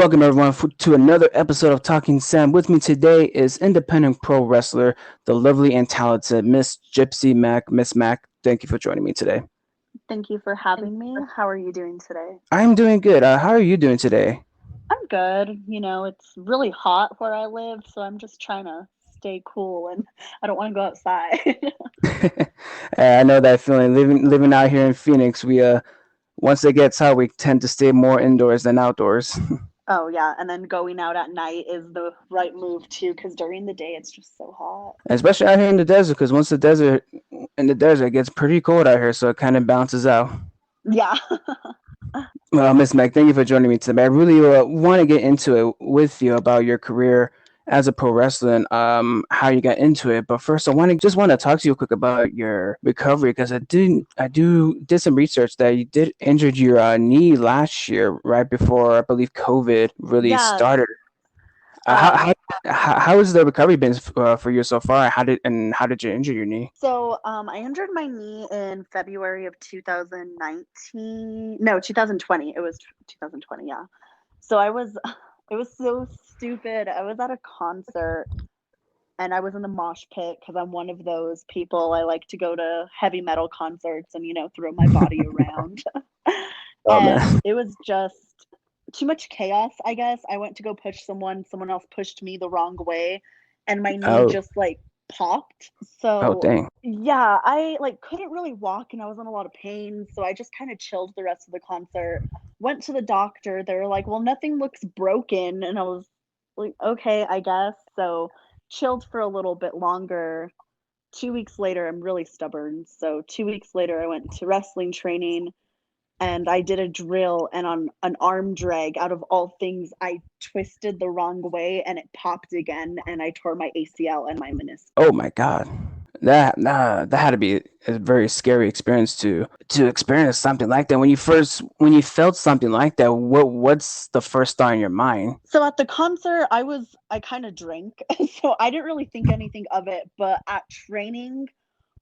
Welcome everyone to another episode of Talking Sam. With me today is independent pro wrestler, the lovely and talented Miss Gypsy Mac. Miss Mac, thank you for joining me today. Thank you for having me. How are you doing today? I'm doing good. How are you doing today? I'm good. It's really hot where I live, so I'm just trying to stay cool and I don't want to go outside. I know that feeling. Living out here in Phoenix, we once it gets hot, we tend to stay more indoors than outdoors. Oh, yeah. And then going out at night is the right move too, because during the day it's just so hot. Especially out here in the desert, because once the desert, it gets pretty cold out here, so it kind of balances out. Yeah. Well, Miss Mac, thank you for joining me today. I really want to get into it with you about your career as a pro wrestler and how you got into it. But first, I want to talk to you quick about your recovery because I did some research that you did injured your knee last year, right before I believe COVID really Yes. started. Uh, How has the recovery been for you so far? How did you injure your knee? I injured my knee in February of 2019. No, 2020. It was 2020, yeah. So it was so stupid. I was at a concert and I was in the mosh pit because I'm one of those people. I like to go to heavy metal concerts and, throw my body around. Oh And man. it was just too much chaos, I guess. I went to go push someone else pushed me the wrong way, and my knee Oh. just like popped. Oh So, dang. yeah, I like couldn't really walk and I was in a lot of pain. So I just kind of chilled the rest of the concert. Went to the doctor. They were like, well, nothing looks broken. And I was like, okay, I guess. So chilled for a little bit longer. 2 weeks later, I'm really stubborn. So 2 weeks later, I went to wrestling training and I did a drill. And on an arm drag, out of all things, I twisted the wrong way and it popped again. And I tore my ACL and my meniscus. Oh my God. That had to be a very scary experience to experience something like that. When you felt something like that, what's the first thought in your mind? So at the concert, I kind of drank, so I didn't really think anything of it. But at training,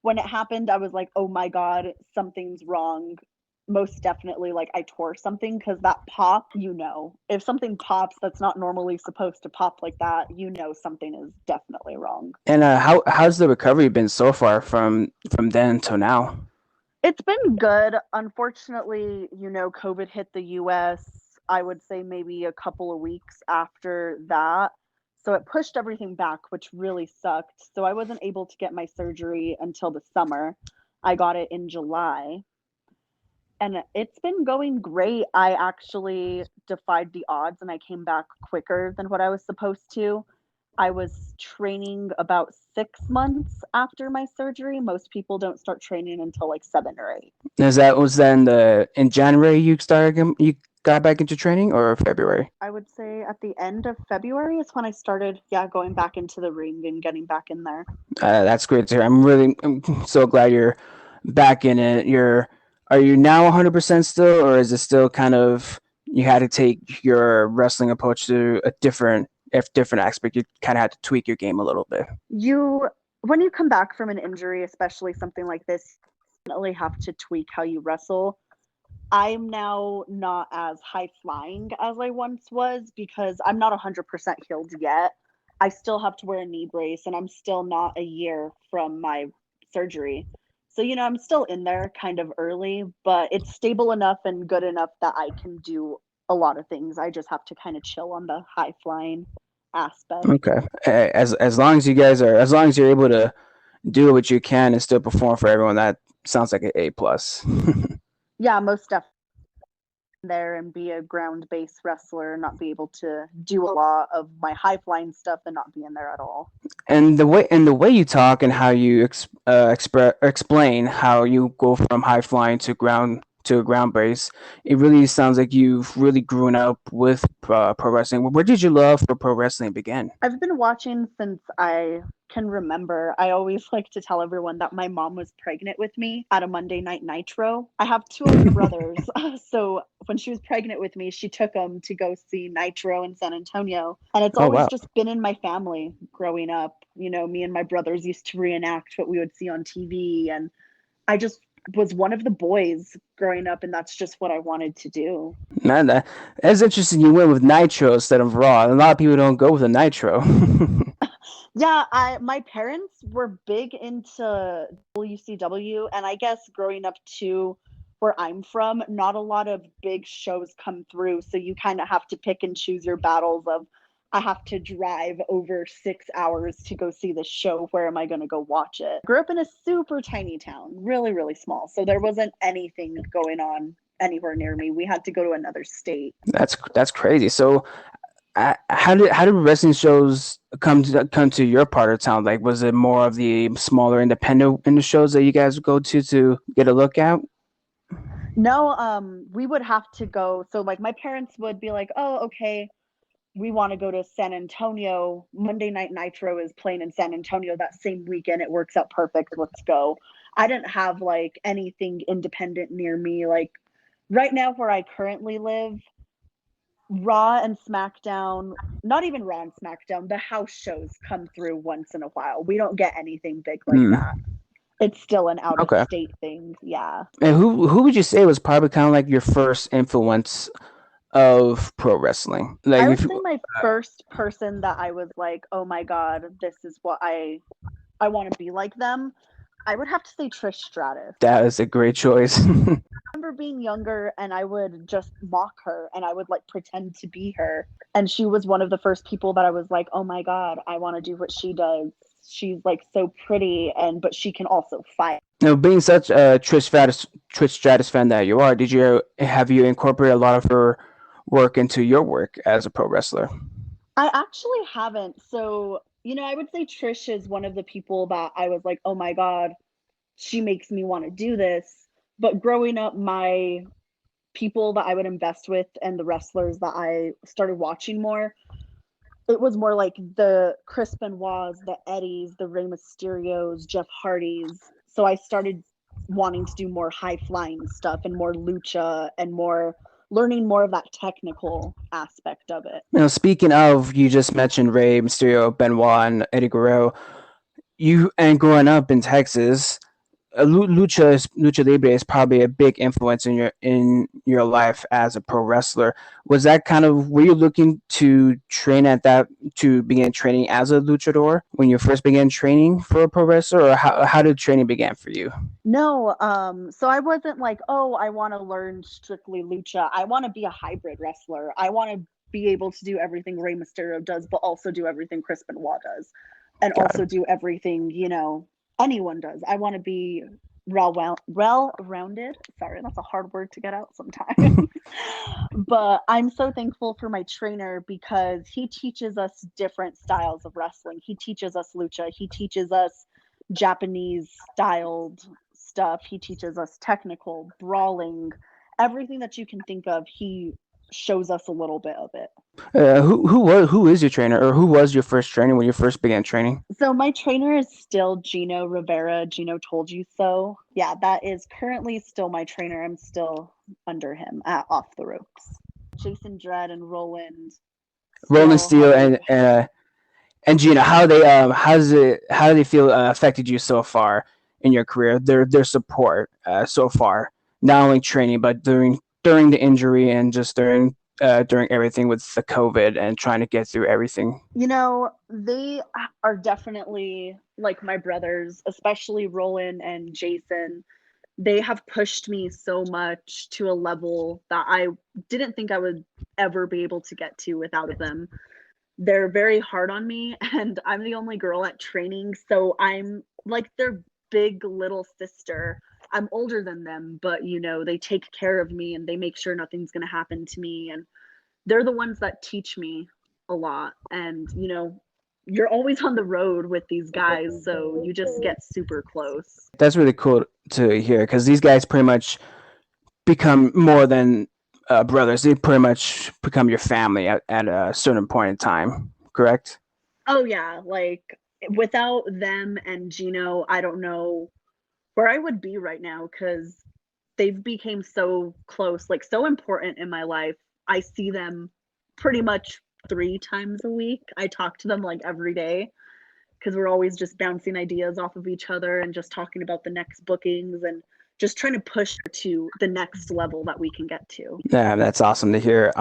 when it happened, I was like, oh my God, something's wrong. Most definitely, like I tore something because that pop, if something pops that's not normally supposed to pop like that, something is definitely wrong. And how's the recovery been so far from then till now? It's been good. Unfortunately, COVID hit the US, I would say maybe a couple of weeks after that. So it pushed everything back, which really sucked. So I wasn't able to get my surgery until the summer. I got it in July. And it's been going great. I actually defied the odds and I came back quicker than what I was supposed to. I was training about 6 months after my surgery. Most people don't start training until like 7 or 8. Was that in January you got back into training or February? I would say at the end of February is when I started, yeah, going back into the ring and getting back in there. That's great to hear. I'm so glad you're back in it. Are you now 100% still, or is it still kind of you had to take your wrestling approach to a different aspect? You kind of had to tweak your game a little bit. You, when you come back from an injury, especially something like this, you definitely have to tweak how you wrestle. I'm now not as high flying as I once was because I'm not 100% healed yet. I still have to wear a knee brace and I'm still not a year from my surgery. So, I'm still in there kind of early, but it's stable enough and good enough that I can do a lot of things. I just have to kind of chill on the high flying aspect. Okay. As long as you're able to do what you can and still perform for everyone, that sounds like an A plus. Yeah, most definitely there and be a ground based wrestler, not be able to do a lot of my high flying stuff and not be in there at all. And the way you talk and how you explain how you go from high flying to a ground base, it really sounds like you've really grown up with pro wrestling. Where did your love for pro wrestling begin? I've been watching since I can remember. I always like to tell everyone that my mom was pregnant with me at a Monday Night Nitro. I have two older brothers. So when she was pregnant with me, she took them to go see Nitro in San Antonio. And it's Oh always wow. just been in my family growing up. Me and my brothers used to reenact what we would see on TV. And I just was one of the boys growing up, and that's just what I wanted to do. Man, that's interesting. You went with Nitro instead of Raw. A lot of people don't go with a Nitro. Yeah, I my parents were big into WCW, and I guess growing up too, where I'm from, not a lot of big shows come through, so you kind of have to pick and choose your battles of I have to drive over 6 hours to go see this show. Where am I going to go watch it? Grew up in a super tiny town, really, really small. So there wasn't anything going on anywhere near me. We had to go to another state. That's crazy. So, how did wrestling shows come to your part of town? Like, was it more of the smaller independent shows that you guys would go to get a look at? No, we would have to go. So like my parents would be like, "Oh, okay, we want to go to San Antonio. Monday Night Nitro is playing in San Antonio that same weekend. It works out perfect. Let's go." I didn't have like anything independent near me. Like right now where I currently live, Raw and SmackDown, not even Raw and SmackDown, the house shows come through once in a while. We don't get anything big like Hmm. that. It's still an out of Okay. state thing. Yeah. And who would you say was probably kind of like your first influence of pro wrestling? Like, I would if say my first person that I was like, "Oh my god, this is what I want to be like them." I would have to say Trish Stratus. that is a great choice. I remember being younger and I would just mock her and I would like pretend to be her. And she was one of the first people that I was like, "Oh my god, I want to do what she does. She's like so pretty and but she can also fight." Being such a Trish Stratus fan that you are, did you have you incorporated a lot of her work into your work as a pro wrestler? I actually haven't. So, I would say Trish is one of the people that I was like, "Oh my god, she makes me want to do this." But growing up, my people that I would invest with and the wrestlers that I started watching more, it was more like the Chris Benoit's, the Eddies, the Rey Mysterios, Jeff Hardy's. So I started wanting to do more high flying stuff and more lucha and more learning more of that technical aspect of it. Speaking of, you just mentioned Rey Mysterio, Benoit, and Eddie Guerrero. You and growing up in Texas, lucha libre is probably a big influence in your life as a pro wrestler. Was that kind of were you looking to train at that to begin training as a luchador when you first began training for a pro wrestler, or how did training begin for you? No, so I wasn't like, oh, I want to learn strictly lucha. I want to be a hybrid wrestler. I want to be able to do everything Rey Mysterio does, but also do everything Chris Benoit does, and Got it. also do everything, anyone does. I want to be well-rounded. Sorry, that's a hard word to get out sometimes. But I'm so thankful for my trainer because he teaches us different styles of wrestling. He teaches us lucha. He teaches us Japanese styled stuff. He teaches us technical, brawling, everything that you can think of. He shows us a little bit of it. Who is your trainer, or who was your first trainer when you first began training? So my trainer is still Gino Rivera. Gino told you so. Yeah, that is currently still my trainer. I'm still under him at Off the Ropes. Jason Dredd and Roland Roland still Steele have and been. and Gina, how do they feel affected you so far in your career? Their support so far, not only training but during the injury and just during everything with the COVID and trying to get through everything. They are definitely like my brothers, especially Roland and Jason. They have pushed me so much to a level that I didn't think I would ever be able to get to without them. They're very hard on me, and I'm the only girl at training, so I'm like their big little sister. I'm older than them, but they take care of me and they make sure nothing's going to happen to me, and they're the ones that teach me a lot. And you're always on the road with these guys, so you just get super close. That's really cool to hear because these guys pretty much become more than brothers. They pretty much become your family at a certain point in time. Correct? Oh yeah, like without them and Gino, I don't know where I would be right now because they've became so close, like so important in my life. I see them pretty much 3 times a week. I talk to them like every day because we're always just bouncing ideas off of each other and just talking about the next bookings and just trying to push to the next level that we can get to. Yeah, that's awesome to hear.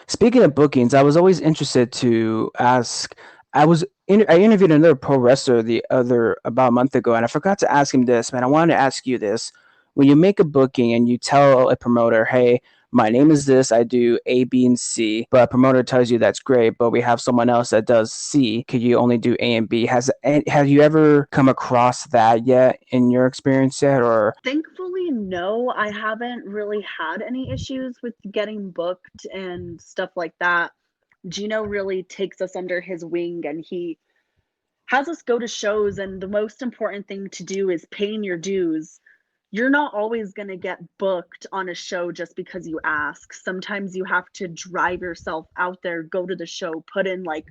Speaking of bookings, I was always interested to ask. I interviewed another pro wrestler the other about a month ago, and I forgot to ask him this, man. I wanted to ask you this: when you make a booking and you tell a promoter, "Hey, my name is this. I do A, B, and C," but a promoter tells you that's great, but we have someone else that does C. Could you only do A and B? Have you ever come across that yet in your experience yet, or Thankfully, no, I haven't really had any issues with getting booked and stuff like that. Gino really takes us under his wing and he has us go to shows. And the most important thing to do is paying your dues. You're not always going to get booked on a show just because you ask. Sometimes you have to drive yourself out there, go to the show, put in like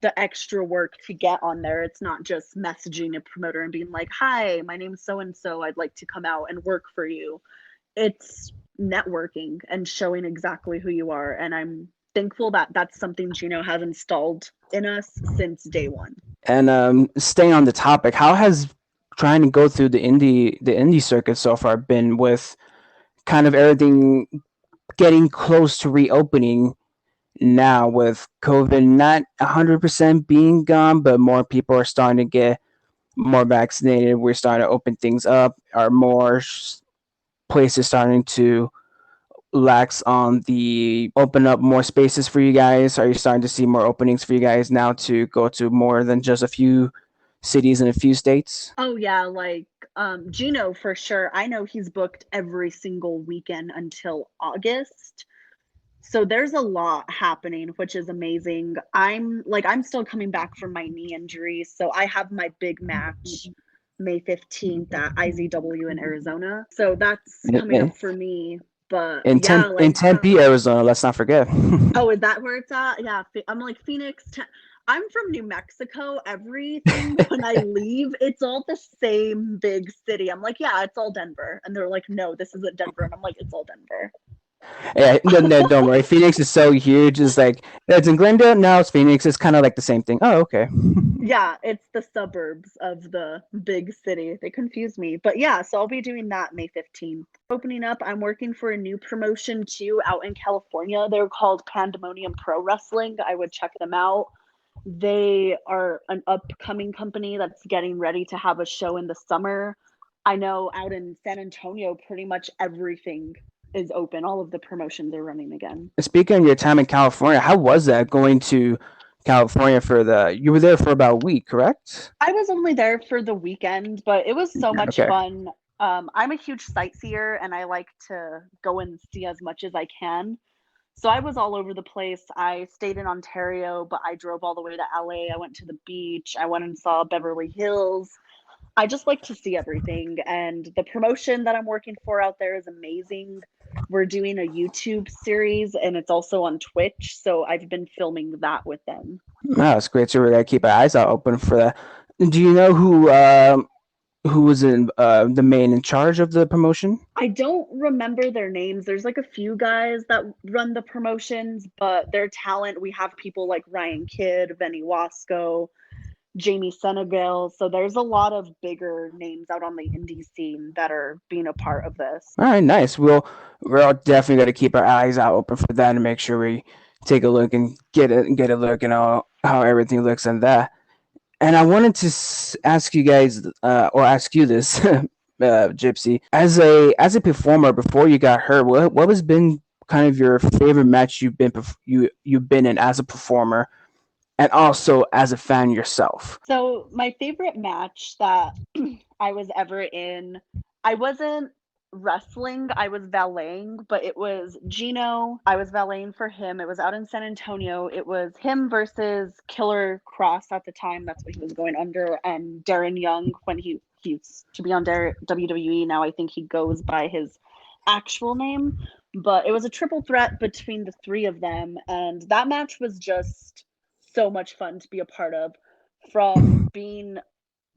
the extra work to get on there. It's not just messaging a promoter and being like, "Hi, my name's so and so. I'd like to come out and work for you." It's networking and showing exactly who you are. And I'm thankful that that's something Gino has installed in us since day one. and staying on the topic, how has trying to go through the indie circuit so far been with kind of everything getting close to reopening now with COVID not 100% being gone, but more people are starting to get more vaccinated. We're starting to open things up. Are more places starting to lax on the open up more spaces for you guys? Are you starting to see more openings for you guys now to go to more than just a few cities and a few states? Oh yeah, like Gino for sure. I know he's booked every single weekend until August. So there's a lot happening, which is amazing. I'm still coming back from my knee injury, so I have my big match May 15th at IZW in Arizona. So that's coming up In, for me. But in, yeah, in like Tempe, Arizona, let's not forget. oh, is that where it's at? Yeah, I'm like Phoenix. I'm from New Mexico. Everything when I leave, it's all the same big city. I'm like, yeah, it's all Denver, and they're like, no, this isn't Denver, and I'm like, it's all Denver. Yeah, no, no, don't worry. Phoenix is so huge. It's like it's in Glendale. Now it's Phoenix. It's kind of like the same thing. Oh, okay. Yeah, it's the suburbs of the big city. They confuse me. But yeah, so I'll be doing that May 15th. Opening up, I'm working for a new promotion too out in California. They're called Pandemonium Pro Wrestling. I would check them out. They are an upcoming company that's getting ready to have a show in the summer. I know out in San Antonio, pretty much everything is open. All of the promotions are running again. Speaking of your time in California, how was that going to California for the? You were there for about a week, correct? I was only there for the weekend, but it was so much Okay. fun. I'm a huge sightseer and I like to go and see as much as I can. So I was all over the place. I stayed in Ontario, but I drove all the way to LA. I went to the beach. I went and saw Beverly Hills. I just like to see everything. And the promotion that I'm working for out there is amazing. We're doing a YouTube series and it's also on Twitch. So I've been filming that with them. Wow, it's great. So we gotta keep our eyes out open for that. Do you know who was in the main in charge of the promotion? I don't remember their names. There's like a few guys that run the promotions, but their talent, we have people like Ryan Kidd, Benny Wasco, Jamie Senegal. So there's a lot of bigger names out on the indie scene that are being a part of this. All right, nice. We're all definitely gonna keep our eyes out open for that and make sure we take a look and get a look and all how everything looks and that. And I wanted to ask you guys, or ask you this, Gypsy, as a performer before you got hurt, what has been kind of your favorite match you've been in as a performer, and also as a fan yourself? So my favorite match that I was ever in, I wasn't wrestling, I was valeting, but it was Gino. I was valeting for him. It was out in San Antonio. It was him versus Killer Cross at the time. That's what he was going under. And Darren Young when he used to be on WWE. Now I think he goes by his actual name. But it was a triple threat between the three of them. And that match was just so much fun to be a part of. From being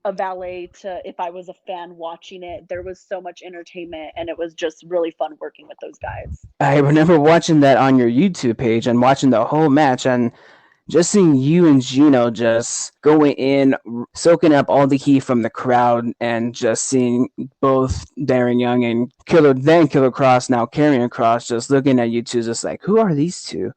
a valet to if I was a fan watching it, there was so much entertainment and it was just really fun working with those guys. I remember watching that on your YouTube page and watching the whole match, and just seeing you and Gino just going in, soaking up all the heat from the crowd, and just seeing both Darren Young and Killer Cross, now Karrion Cross, just looking at you two, just like, who are these two?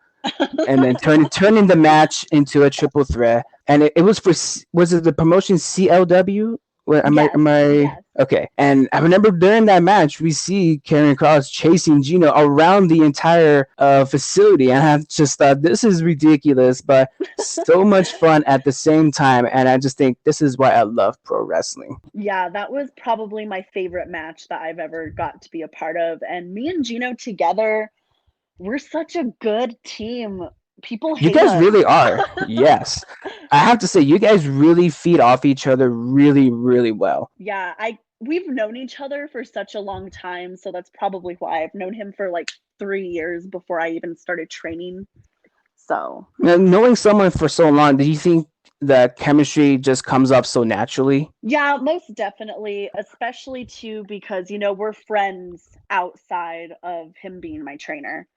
And then turning the match into a triple threat. And it was for, was it the promotion CLW? Yes, Am I yes. okay? And I remember during that match, we see Karrion Cross chasing Gino around the entire facility, and I just thought this is ridiculous, but so much fun at the same time. And I just think this is why I love pro wrestling. Yeah, that was probably my favorite match that I've ever got to be a part of. And me and Gino together, we're such a good team. People You hate guys us. really are. Yes. I have to say, you guys really feed off each other really, really well. Yeah, we've known each other for such a long time, so that's probably why. I've known him for like 3 years before I even started training. So, Now, knowing someone for so long, do you think the chemistry just comes up so naturally? yeah, most definitely, especially too because we're friends outside of him being my trainer.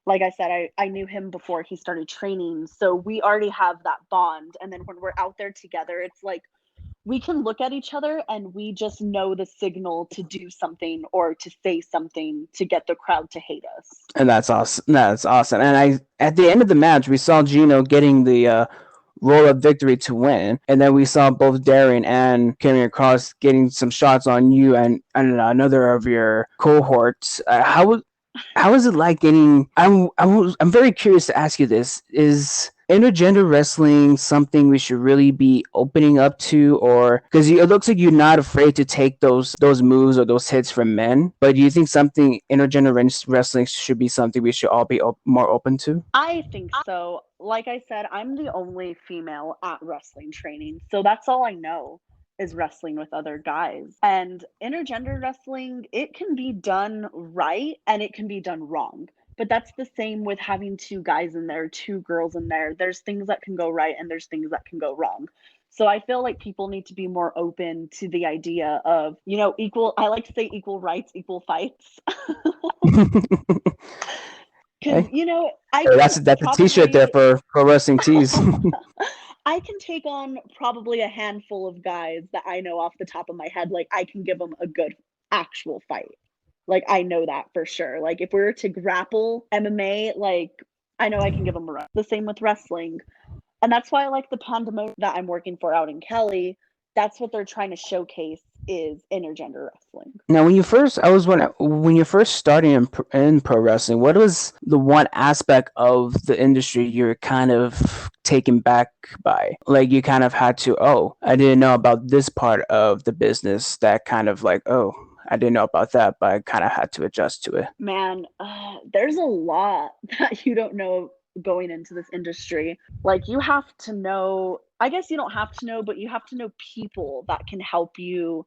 Like I said, I knew him before he started training, so we already have that bond. And then when we're out there together, it's like we can look at each other and we just know the signal to do something or to say something to get the crowd to hate us. And that's awesome. That's awesome. And at the end of the match, we saw Gino getting the roll of victory to win, and then we saw both Darren and Karrion Cross getting some shots on you and another of your cohorts. How was it like getting? I'm very curious to ask you this. Is intergender wrestling something we should really be opening up to, or because it looks like you're not afraid to take those moves or those hits from men, but do you think something wrestling should be something we should all be more open to? I think so. Like I said, I'm the only female at wrestling training, so that's all I know is wrestling with other guys. And intergender wrestling, it can be done right and it can be done wrong. But that's the same with having two guys in there, two girls in there. There's things that can go right and there's things that can go wrong. So I feel like people need to be more open to the idea of, equal, I like to say equal rights, equal fights. Because, Hey, I hey, can that's a T-shirt there probably for pro wrestling tees. I can take on probably a handful of guys that I know off the top of my head. Like, I can give them a good actual fight. Like, I know that for sure. Like, if we were to grapple MMA, like, I know I can give them a run. The same with wrestling. And that's why I like the pandemonium that I'm working for out in Kelly. That's what they're trying to showcase is intergender wrestling. Now, when you're first starting in pro wrestling, what was the one aspect of the industry you're kind of taken back by? Like you kind of had to, oh, I didn't know about this part of the business. That kind of like, oh, I didn't know about that, but I kind of had to adjust to it. Man, there's a lot that you don't know going into this industry. Like, you have to know, I guess you don't have to know, but you have to know people that can help you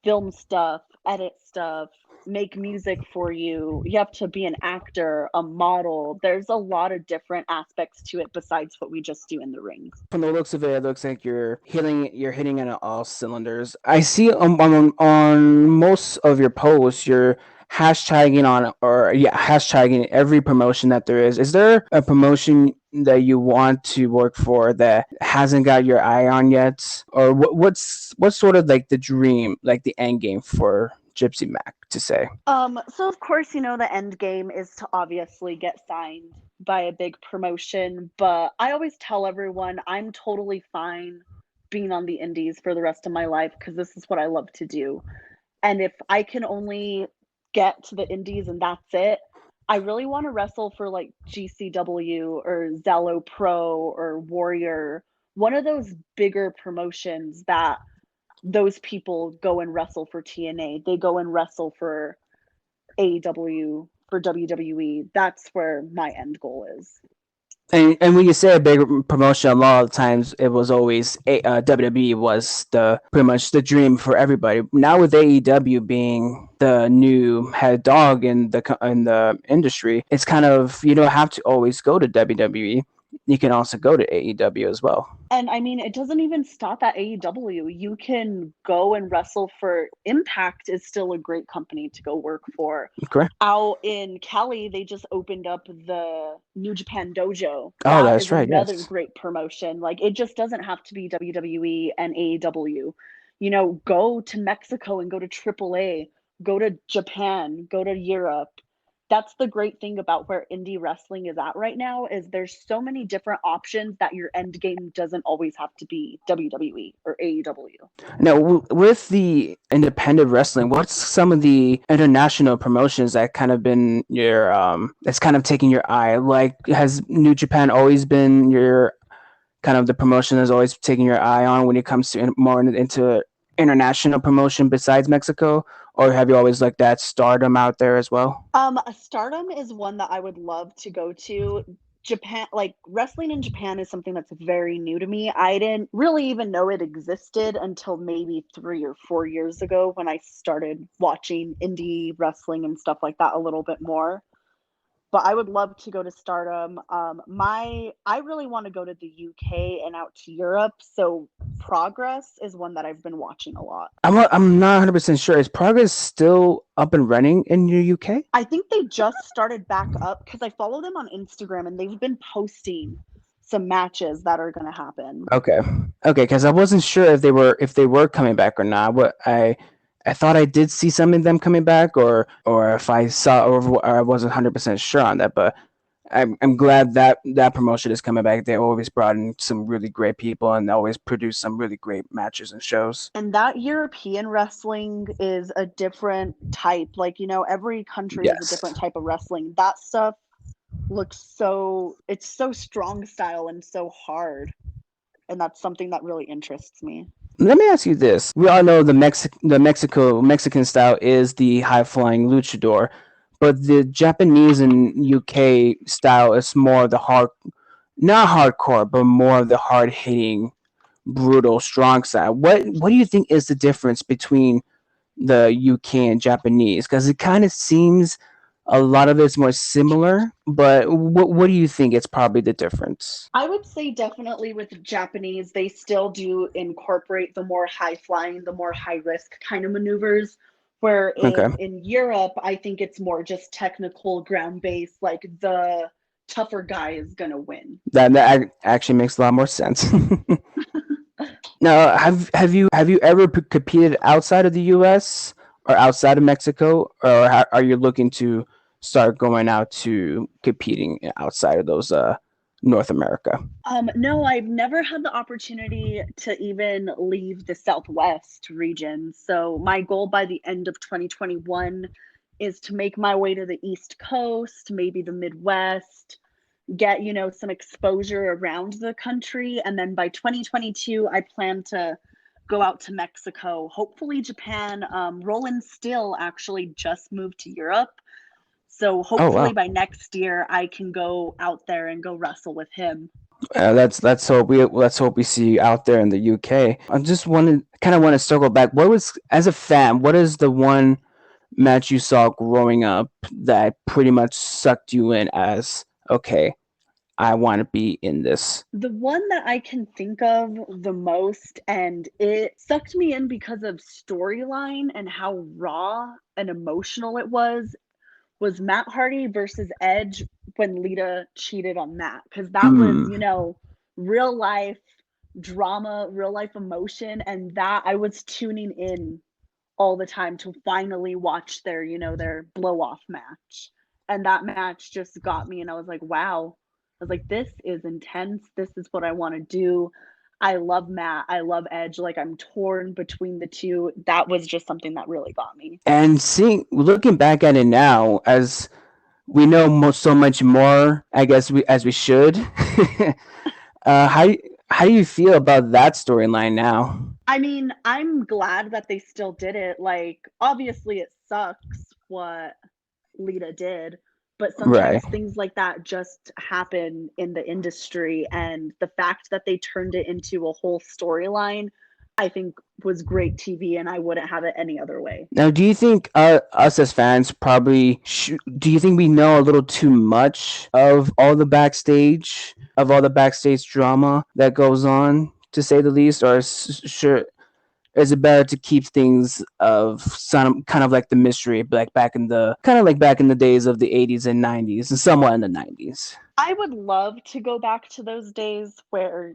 film stuff, edit stuff, make music for you. You have to be an actor, a model. There's a lot of different aspects to it besides what we just do in the ring. From the looks of it, it looks like you're hitting on all cylinders. I see on most of your posts, you're hashtagging every promotion that there is. Is there a promotion that you want to work for that hasn't got your eye on yet, or what's sort of like the dream, like the end game for Gypsy Mac to say? So of course, the end game is to obviously get signed by a big promotion, but I always tell everyone I'm totally fine being on the indies for the rest of my life because this is what I love to do. And if I can only get to the indies and that's it, I really want to wrestle for like GCW or Zello Pro or Warrior, one of those bigger promotions that those people go and wrestle for TNA. They go and wrestle for AEW, for WWE. That's where my end goal is. And when you say a big promotion, a lot of times it was always WWE was the pretty much the dream for everybody. Now with AEW being the new head dog in the industry, it's kind of you don't have to always go to WWE. you can also go to AEW as well. And I mean, it doesn't even stop at AEW. You can go and wrestle for Impact is still a great company to go work for. Correct. Out in Cali, they just opened up the New Japan Dojo. Oh, That is that's right. another Yes. great promotion. Like it just doesn't have to be WWE and AEW. You know, go to Mexico and go to AAA, go to Japan, go to Europe. That's the great thing about where indie wrestling is at right now is there's so many different options that your end game doesn't always have to be WWE or AEW. Now, with the independent wrestling, what's some of the international promotions that kind of been your that's kind of taking your eye? Like, has New Japan always been your kind of the promotion that's always taking your eye on when it comes to more into international promotion besides Mexico, or have you always looked at Stardom out there as well? Stardom is one that I would love to go to. Japan, like wrestling in Japan is something that's very new to me. I didn't really even know it existed until maybe 3 or 4 years ago when I started watching indie wrestling and stuff like that a little bit more. But I would love to go to Stardom. I really want to go to the UK and out to Europe. So Progress is one that I've been watching a lot. I'm not 100% sure. Is Progress still up and running in the UK? I think they just started back up because I follow them on Instagram and they've been posting some matches that are going to happen. Okay, okay, because I wasn't sure if they were coming back or not. What I thought I did see some of them coming back, or if I saw or I wasn't 100% sure on that. But I'm glad that that promotion is coming back. They always brought in some really great people and always produce some really great matches and shows. And that European wrestling is a different type. Like, you know, every country is a Yes. different type of wrestling. That stuff looks so, it's so strong style and so hard. And that's something that really interests me. Let me ask you this: we all know the Mexican style is the high flying luchador, but the Japanese and UK style is more of the not hardcore, but more of the hard hitting, brutal, strong side. What do you think is the difference between the UK and Japanese? Because it kind of seems a lot of it's more similar, but what do you think is probably the difference? I would say definitely with Japanese, they still do incorporate the more high flying, the more high risk kind of maneuvers. Where Okay, in Europe, I think it's more just technical ground based, like the tougher guy is gonna win. that actually makes a lot more sense. Now, have you ever competed outside of the U.S. or outside of Mexico, or are you looking to start going out to competing outside of those North America? No, I've never had the opportunity to even leave the Southwest region. So my goal by the end of 2021 is to make my way to the East Coast, maybe the Midwest, get, you know, some exposure around the country. And then by 2022, I plan to go out to Mexico, hopefully Japan. Roland Still actually just moved to Europe. So Oh hopefully wow, by next year, I can go out there and go wrestle with him. let's hope we see you out there in the UK. I just want to circle back. What was as a fan? What is the one match you saw growing up that pretty much sucked you in as okay? I want to be in this. The one that I can think of the most, and it sucked me in because of storyline and how raw and emotional it was Matt Hardy versus Edge when Lita cheated on Matt. Because that was, Mm. you know, real life drama, real life emotion. And that I was tuning in all the time to finally watch their, you know, their blow off match. And that match just got me, and I was like, wow. I was like, this is intense. This is what I want to do. I love Matt. I love Edge. Like, I'm torn between the two. That was just something that really got me. And looking back at it now, as we know so much more, I guess as we should. uh, how how do you feel about that storyline now? I mean, I'm glad that they still did it. Like, obviously, it sucks what Lita did, but Right. sometimes things like that just happen in the industry. And the fact that they turned it into a whole storyline, I think was great TV, and I wouldn't have it any other way. Now, do you think us as fans probably do you think we know a little too much of all the backstage drama that goes on, to say the least, or is it better to keep things of some kind of like the mystery, like back in the days of the 80s and 90s, and somewhat in the 90s? I would love to go back to those days where,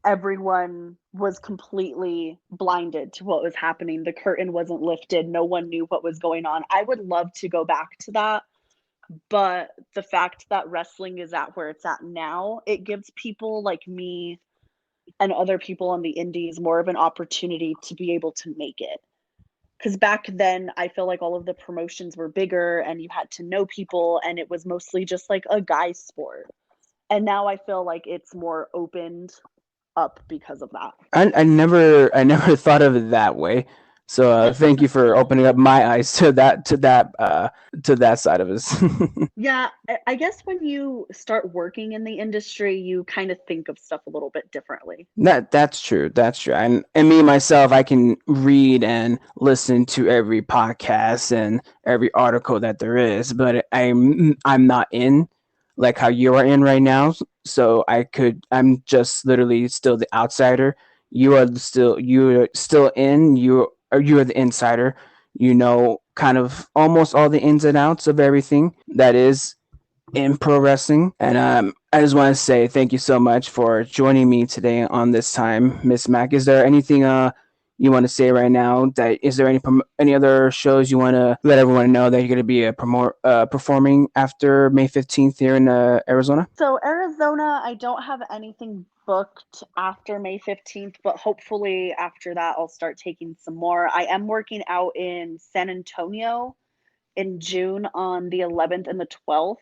everyone was completely blinded to what was happening. The curtain wasn't lifted. No one knew what was going on. I would love to go back to that. But the fact that wrestling is at where it's at now, it gives people like me and other people on the indies more of an opportunity to be able to make it. Because back then, I feel like all of the promotions were bigger and you had to know people, and it was mostly just like a guy sport. And now I feel like it's more opened up because of that. I never thought of it that way. So thank you for opening up my eyes to that side of us. Yeah, I guess when you start working in the industry, you kind of think of stuff a little bit differently. That's true. That's true. And me myself, I can read and listen to every podcast and every article that there is, but I'm not in like how you are in right now. So I'm just literally still the outsider. You're still in. You're the insider. You know kind of almost all the ins and outs of everything that is in pro wrestling. And I just want to say thank you so much for joining me today on this time, Miss Mac. Is there anything you want to say right now? That is there any other shows you want to let everyone know that you're going to be performing after May 15th here in Arizona? So Arizona, I don't have anything booked after May 15th, but hopefully after that I'll start taking some more. I am working out in San Antonio in June on the 11th and the 12th.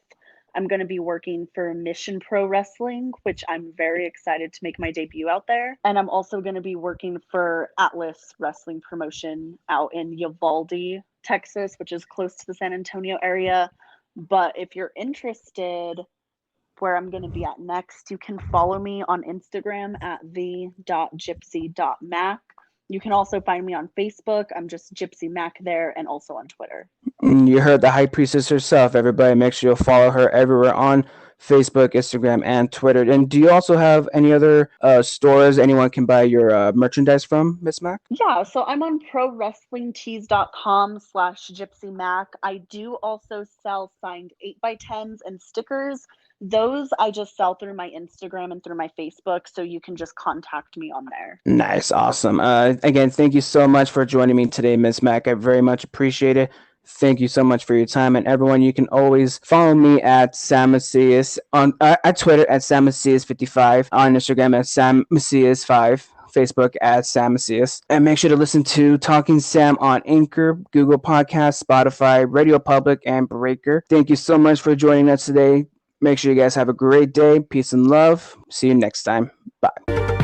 I'm going to be working for Mission Pro Wrestling, which I'm very excited to make my debut out there. And I'm also going to be working for Atlas Wrestling Promotion out in Uvalde, Texas, which is close to the San Antonio area. But if you're interested where I'm going to be at next, you can follow me on Instagram at the.gypsy.mac. You can also find me on Facebook. I'm just Gypsy Mac there, and also on Twitter. You heard the high priestess herself. Everybody, make sure you'll follow her everywhere on Facebook, Instagram, and Twitter. And do you also have any other stores anyone can buy your merchandise from, Miss Mac? Yeah, so I'm on prowrestlingtees.com/Gypsy I do also sell signed 8x10s and stickers. Those I just sell through my Instagram and through my Facebook, so you can just contact me on there. Nice, awesome. Again, thank you so much for joining me today, Miss Mac. I very much appreciate it. Thank you so much for your time. And everyone, you can always follow me at Sam Macias on at Twitter at Sam Macias55, on Instagram at Sam Macias5, Facebook at Sam Macias. And make sure to listen to Talking Sam on Anchor, Google Podcasts, Spotify, Radio Public, and Breaker. Thank you so much for joining us today. Make sure you guys have a great day. Peace and love. See you next time. Bye.